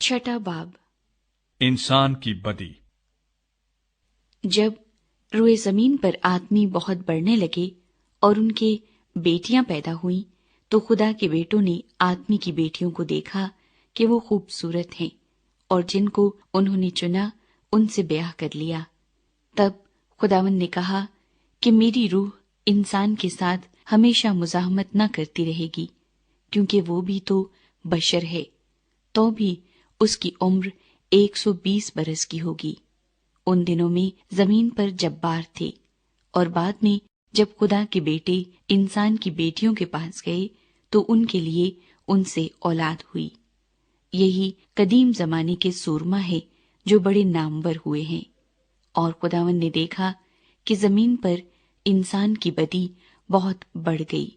छठा बाब। इंसान की बदी। जब रुए जमीन पर आदमी बहुत बढ़ने लगे और उनके बेटियां पैदा हुईं, तो खुदा के बेटों ने आदमी की बेटियों को देखा कि वो खूबसूरत हैं, और जिनको उन्होंने चुना उनसे ब्याह कर लिया। तब खुदावंद ने कहा कि मेरी रूह इंसान के साथ हमेशा मुजाहमत न करती रहेगी, क्योंकि वो भी तो बशर है, तो भी उसकी उम्र 120 बरस की होगी। उन दिनों में जमीन पर जब्बार थे, और बाद में जब खुदा के बेटे इंसान की बेटियों के पास गए तो उनके लिए उनसे औलाद हुई। यही कदीम जमाने के सूरमा है जो बड़े नामवर हुए हैं। और खुदावन ने देखा कि जमीन पर इंसान की बदी बहुत बढ़ गई,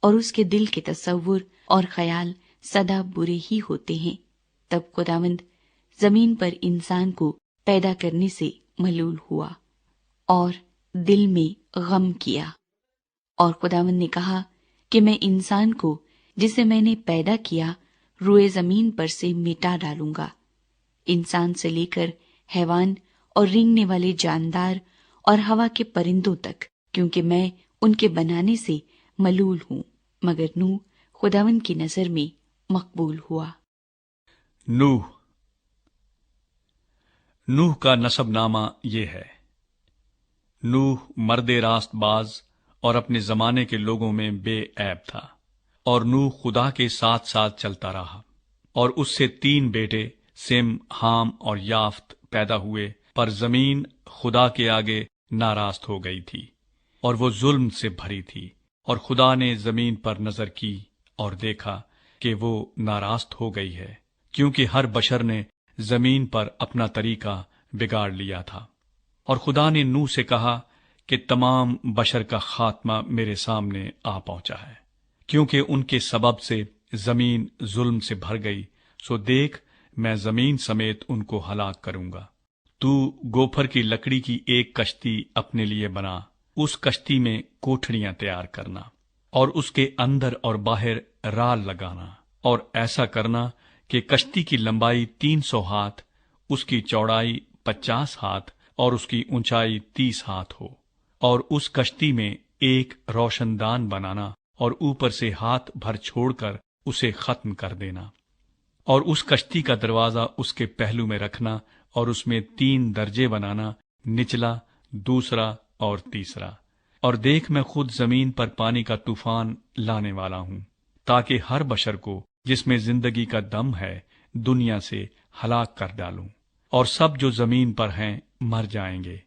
और उसके दिल के तसव्वुर और ख्याल सदा बुरे ही होते हैं। तब खुदावंद जमीन पर इंसान को पैदा करने से मलूल हुआ और दिल में गम किया। और खुदावंद ने कहा कि मैं इंसान को जिसे मैंने पैदा किया रुए जमीन पर से मिटा डालूंगा, इंसान से लेकर हैवान और रेंगने वाले जानदार और हवा के परिंदों तक, क्योंकि मैं उनके बनाने से मलूल हूं। मगर नूह खुदावंद की नजर में मकबूल हुआ। नूह का नसबनामा ये है। नूह मर्दे रास्त बाज और अपने जमाने के लोगों में बेऐब था, और नूह खुदा के साथ साथ चलता रहा, और उससे 3 बेटे सेम, हाम और याफ्त पैदा हुए। पर जमीन खुदा के आगे नारास्त हो गई थी, और वो जुल्म से भरी थी। और खुदा ने जमीन पर नजर की और देखा कि वो नारास्त हो गई है, क्योंकि हर बशर ने जमीन पर अपना तरीका बिगाड़ लिया था। और खुदा ने नूह से कहा कि तमाम बशर का खात्मा मेरे सामने आ पहुंचा है, क्योंकि उनके सबब से जमीन जुल्म से भर गई। सो देख, मैं जमीन समेत उनको हलाक करूंगा। तू गोफर की लकड़ी की एक कश्ती अपने लिए बना, उस कश्ती में कोठड़ियां तैयार करना, और उसके अंदर और बाहर राल लगाना, और ऐसा करना कि कश्ती की लंबाई 300 हाथ, उसकी चौड़ाई 50 हाथ और उसकी ऊंचाई 30 हाथ हो। और उस कश्ती में एक रोशनदान बनाना, और ऊपर से हाथ भर छोड़कर उसे खत्म कर देना। और उस कश्ती का दरवाजा उसके पहलू में रखना, और उसमें 3 दर्जे बनाना, निचला, दूसरा और तीसरा। और देख, मैं खुद जमीन पर पानी का तूफान लाने वाला हूं, ताकि हर बशर को जिसमें जिंदगी का दम है दुनिया से हलाक कर डालूं, और सब जो जमीन पर हैं मर जाएंगे।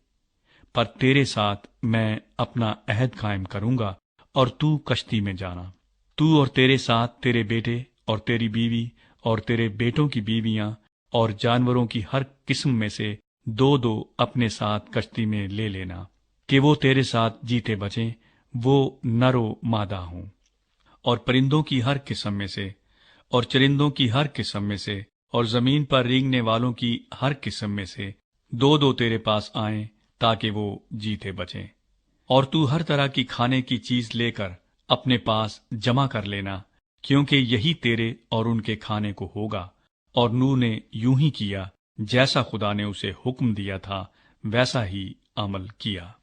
पर तेरे साथ मैं अपना अहद कायम करूंगा, और तू कश्ती में जाना, तू और तेरे साथ तेरे बेटे और तेरी बीवी और तेरे बेटों की बीवियां और जानवरों की हर किस्म में से 2-2 अपने साथ कश्ती में ले लेना, कि वो तेरे साथ जीते बचें, वो नरो मादा हों। और परिंदों की हर किस्म में से, और चरिंदों की हर किस्म में से, और जमीन पर रेंगने वालों की हर किस्म में से 2-2 तेरे पास आएं, ताकि वो जीते बचें। और तू हर तरह की खाने की चीज लेकर अपने पास जमा कर लेना, क्योंकि यही तेरे और उनके खाने को होगा। और नूह ने यूं ही किया, जैसा खुदा ने उसे हुक्म दिया था वैसा ही अमल किया।